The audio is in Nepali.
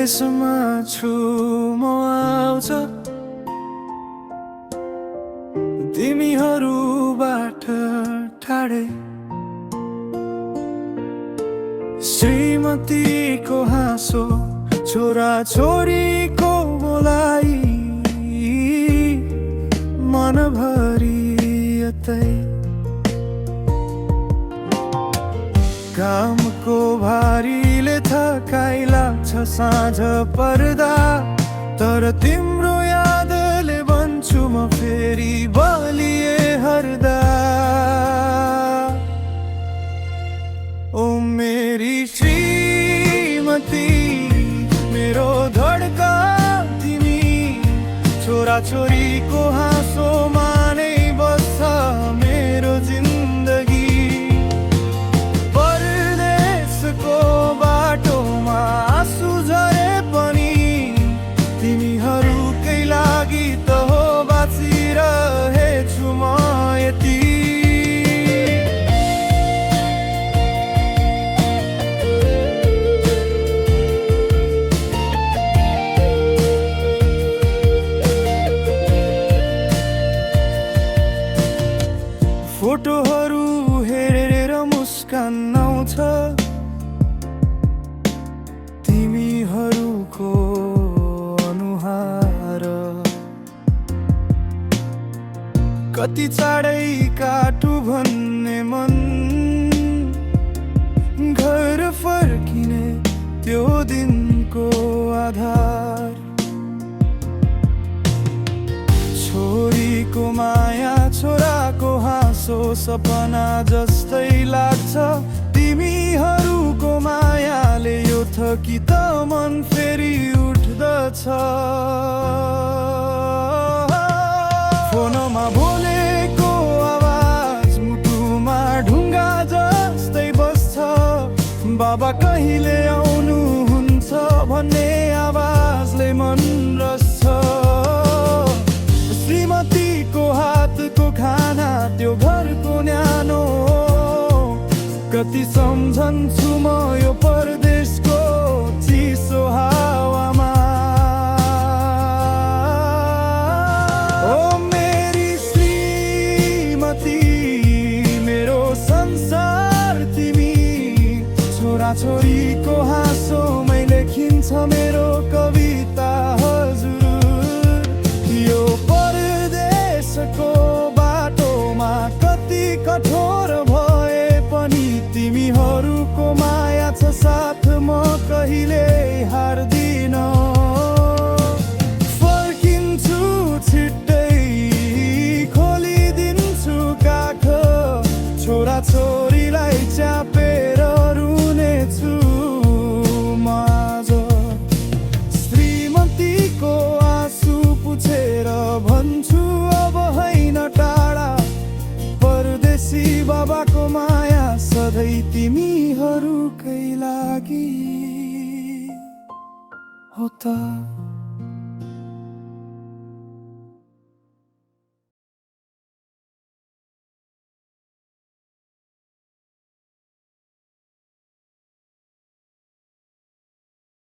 परदेशमा छु म आउँछ तिमीहरूबाट टाढै श्रीमतीको हाँसो छोरा छोरीको बोलाइ मनभरि यतै कामको भारीले थकाइ लाग्छ साँझ पर्दा तर तिम्रो यादले भन्छु म फेरि बलिए हर्दा ओ मेरी श्रीमती मेरो धड्कन तिमी छोरा छोरीको हाँसोमा नै बस्छ मेरो जिन्दगी परदेशको बाटोमा आँसु झरे पनि तिमीहरूकै लागि त हो बाँचिरहेछु म यति फोटोहरू हेरेर मुस्कान आउँछ तिमीहरूको अनुहार कति चाँडै काटु भन्ने मन घर फर्किने त्यो दिनको आधार छोरीको माया छोराको हाँसो सपना जस्तै लाग्छ तिमीहरूको मायाले यो थकी त मन फेरि उठ्दछ फोनमा बोलेको आवाज मुटुमा ढुङ्गा जस्तै बस्छ बाबा कहिले आउनुहुन्छ भन्ने आवाजले मन रस्छ श्रीमतीको हातको खाना त्यो घरको न्यानो कति सम्झन्छु म यो परदेशको चिसो हावामा ओ मेरी श्रीमती मेरो संसार तिमी छोरा छोरीको हाँसोमै लेखिन्छ मेरो कविता हजुर यो परदेशको बाटोमा कति कठोर भए पनि तिमीहरूको माया छ साथ म कहिले हार्दिन फर्किन्छु छिट्टै खोलिदिन्छु काख छोरा छोरीलाई च्यापेर रुनेछु म आज श्रीमतीको आँसु पुछेर भन्छु अब होइन टाढा परदेशी बाबाको माया सधैँ तिमीहरूकै लागि हो त